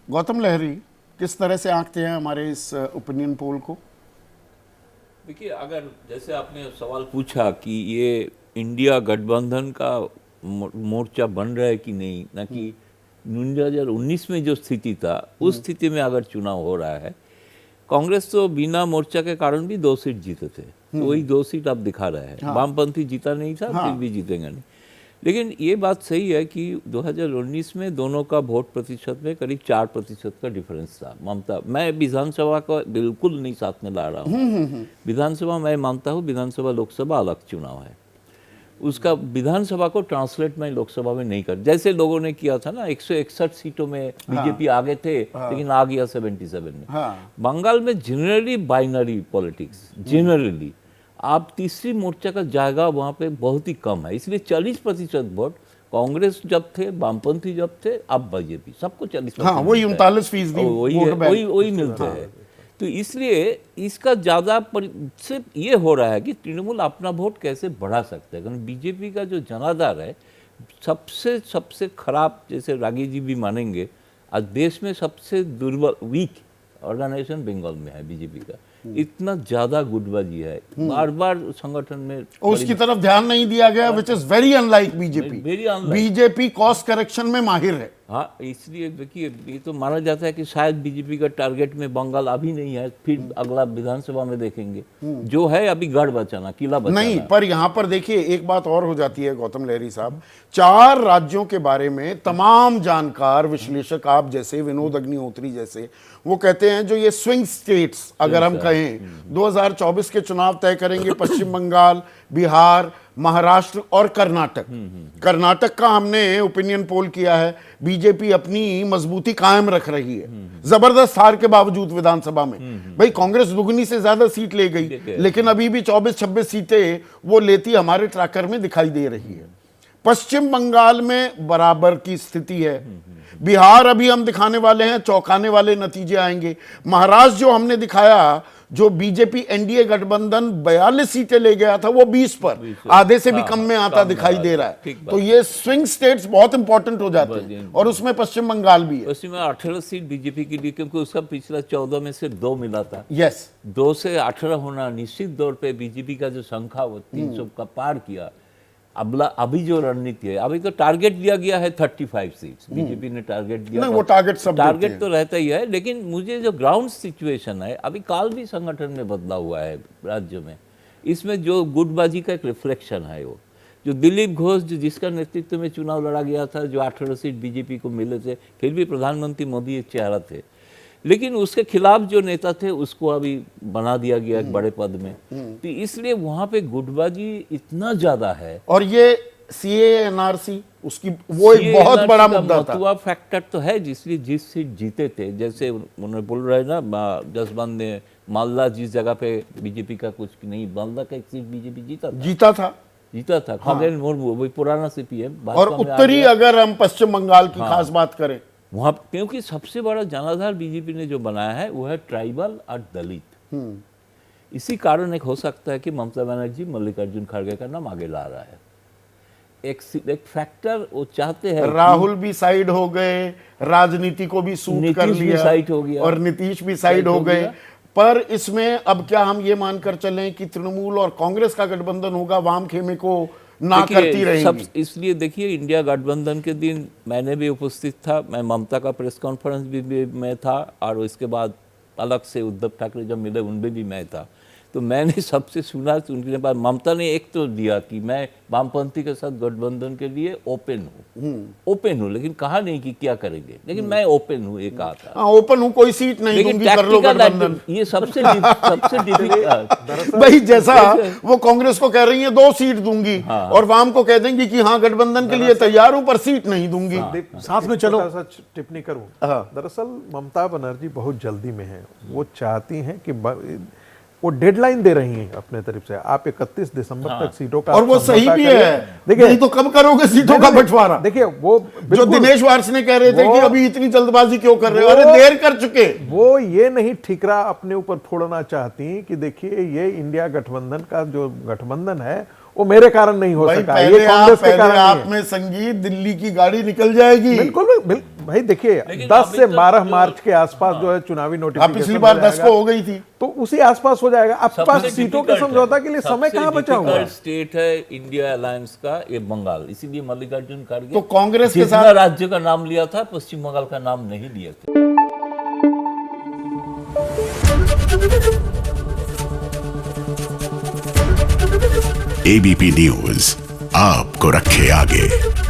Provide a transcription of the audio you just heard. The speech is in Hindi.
गौतम लहरी किस तरह से आंकते हैं हमारे इस ओपिनियन पोल को? देखिए, अगर जैसे आपने सवाल पूछा कि ये इंडिया गठबंधन का मोर्चा बन रहा है कि नहीं, ना कि 2019 में जो स्थिति था उस स्थिति में अगर चुनाव हो रहा है। कांग्रेस तो बिना मोर्चा के कारण भी 2 सीट जीते थे, तो वही 2 सीट अब दिखा रहे हैं। हाँ। वामपंथी जीता नहीं था, हाँ। फिर भी जीतेंगे नहीं। लेकिन ये बात सही है कि 2019 में दोनों का वोट प्रतिशत में करीब 4% का डिफरेंस था। ममता, मैं विधानसभा का बिल्कुल नहीं साथ में ला रहा हूँ। विधानसभा मैं मानता हूँ, विधानसभा लोकसभा अलग चुनाव है, उसका विधानसभा को ट्रांसलेट मैं लोकसभा में नहीं कर, जैसे लोगों ने किया था ना 161 सीटों में बीजेपी आगे थे, लेकिन आ गया 77 में। बंगाल में जनरली बाइनरी पॉलिटिक्स, जनरली आप तीसरी मोर्चा का जाएगा वहाँ पे बहुत ही कम है, इसलिए 40% वोट कांग्रेस जब थे, वामपंथी जब थे, अब बीजेपी, सबको 40%। हाँ, वही 39% वही मिलते हैं। तो इसलिए इसका ज़्यादा सिर्फ ये हो रहा है कि तृणमूल अपना वोट कैसे बढ़ा सकता है, क्योंकि बीजेपी का जो जनाधार है सबसे खराब, जैसे रागी जी भी मानेंगे, आज देश में सबसे दुर्बल वीक ऑर्गेनाइजेशन बंगाल में है बीजेपी का। इतना ज़्यादा गुटबाजी है, बार बार संगठन में उसकी तरफ ध्यान नहीं दिया गया, which is very unlike BJP. Very unlike. BJP cost correction में माहिर है। हाँ, इसलिए देखिए, ये तो माना जाता है कि शायद बीजेपी का टारगेट में बंगाल अभी नहीं है, फिर अगला विधानसभा में देखेंगे। जो है अभी गढ़ बचाना, किला बचाना नहीं, पर यहां पर देखिए एक बात और हो जाती है गौतम लहरी साहब, 4 राज्यों के बारे में तमाम जानकार विश्लेषक आप जैसे, विनोद अग्निहोत्री जैसे, वो कहते हैं जो ये स्विंग स्टेट्स अगर हम कहें 2024 के चुनाव तय करेंगे, पश्चिम बंगाल, बिहार, महाराष्ट्र और कर्नाटक। कर्नाटक का हमने ओपिनियन पोल किया है, बीजेपी अपनी मजबूती कायम रख रही है जबरदस्त हार के बावजूद विधानसभा में। भाई कांग्रेस दुगनी से ज्यादा सीट ले गई, लेकिन अभी भी 24-26 सीटें वो लेती हमारे ट्रैकर में दिखाई दे रही है। पश्चिम बंगाल में बराबर की स्थिति है। बिहार अभी हम दिखाने वाले हैं, चौंकाने वाले नतीजे आएंगे। महाराष्ट्र जो हमने दिखाया, जो बीजेपी एनडीए गठबंधन 42 सीटें ले गया था, वो 20 पर, आधे से भी कम में आता दिखाई दे रहा है। तो ये स्विंग स्टेट्स बहुत इंपॉर्टेंट हो जाते हैं, और उसमें पश्चिम बंगाल भी है। पश्चिम में 18 सीट बीजेपी के लिए, क्योंकि उसका पिछला 14 में से 2 मिला था। यस, 2 से 18 होना निश्चित तौर पे बीजेपी का जो संख्या वो 300 का पार किया। अभी जो रणनीति है, अभी तो टारगेट दिया गया है 35 सीट्स, बीजेपी ने टारगेट दिया। नहीं, वो टारगेट तो रहता ही है, लेकिन मुझे जो ग्राउंड सिचुएशन है, अभी काल भी संगठन में बदला हुआ है राज्य में, इसमें जो गुटबाजी का एक रिफ्लेक्शन है, वो जो दिलीप घोष जिसका नेतृत्व में चुनाव लड़ा गया था, जो 18 सीट बीजेपी को मिले थे, फिर भी प्रधानमंत्री मोदी एक चेहरा थे, लेकिन उसके खिलाफ जो नेता थे उसको अभी बना दिया गया एक बड़े पद में। तो इसलिए वहां पे गुटबाजी इतना ज्यादा है। और ये सीए एनआरसी उसकी वो एक बहुत बड़ा मुद्दा था। फैक्टर तो है, जिसलिए जिस सीट जीते थे, जैसे उन्होंने बोल रहे ना जसवंत ने, मालदा जिस जगह पे बीजेपी का कुछ नहीं, मालदा का एक सीट बीजेपी जीता था। खगेन मुर्मू, वही पुराना सीपीएम। और उत्तरी अगर हम पश्चिम बंगाल की खास बात करें, वहाँ क्योंकि सबसे बड़ा जनाधार बीजेपी ने जो बनाया है वो है ट्राइबल और दलित। इसी कारण एक हो सकता है कि ममता बनर्जी मल्लिकार्जुन खड़गे का नाम आगे ला रहा है। एक फैक्टर वो चाहते हैं। राहुल भी साइड हो गए, राजनीति को भी सूट कर लिया, साइड हो गया, और नीतीश भी साइड हो गए। पर इसमें अब क्या हम ये मानकर चलें कि तृणमूल और कांग्रेस का गठबंधन होगा, वाम खेमे को ना करती रहेंगी? इसलिए देखिए, इंडिया गठबंधन के दिन मैंने भी उपस्थित था, मैं ममता का प्रेस कॉन्फ्रेंस भी मैं था, और इसके बाद अलग से उद्धव ठाकरे जब मिले उनमें भी मैं था। तो मैंने सबसे सुना, उनके बाद ममता ने एक तो दिया कि मैं वामपंथी के साथ गठबंधन के लिए ओपन हूँ, लेकिन कहा नहीं कि क्या करेंगे, लेकिन मैं ओपन हूँ, एक कहा था। ओपन हूँ, कोई सीट नहीं दूंगी, कर लो गठबंधन। ये सबसे डिफिकल्ट भाई, जैसा वो कांग्रेस को कह रही है 2 सीट दूंगी, और वाम को कह देंगी कि हाँ गठबंधन के लिए तैयार हूँ पर सीट नहीं दूंगी। साथ में चलो। टिप्पणी करूँ, दरअसल ममता बनर्जी बहुत जल्दी में है, वो चाहती हैं कि वो डेडलाइन दे रही हैं अपने तरफ से, आप 31 दिसंबर तक सीटों का, और वो सही भी है। देखिए, नहीं तो कब करोगे सीटों का बंटवारा? देखिए, वो जो दिनेश वार्ष्णेय कह रहे थे कि अभी इतनी जल्दबाजी क्यों कर रहे हो, अरे देर कर चुके। वो ये नहीं ठिकरा अपने ऊपर फोड़ना चाहती कि देखिए, ये इंडिया गठबंधन का जो गठबंधन है वो मेरे कारण नहीं हो भाई सका, पहले ये कांग्रेस के पहले कारण आप नहीं है। में संगीत, दिल्ली की गाड़ी निकल जाएगी। बिल्कुल भाई देखिए, लेकिन 10 अभी से तक 12 जो- मार्च के आसपास जो है चुनावी आप नोटिफिकेशन पिछली बार हो 10 जाएगा, को हो गई थी। तो उसी आसपास हो जाएगा। आपके पास सबसे सीटों के difficult समझौता है, के लिए समय सबसे कहाँ बचा हुआ है? difficult स्टेट है इंडिया अलायंस का ये बंगाल, इसीलिए मल्लिकार्जुन खड़गे तो कांग्रेस के जितना साथ राज्य का नाम लिया था, पश्चिम बंगाल का नाम नहीं लिया था। एबीपी न्यूज आपको रखे आगे।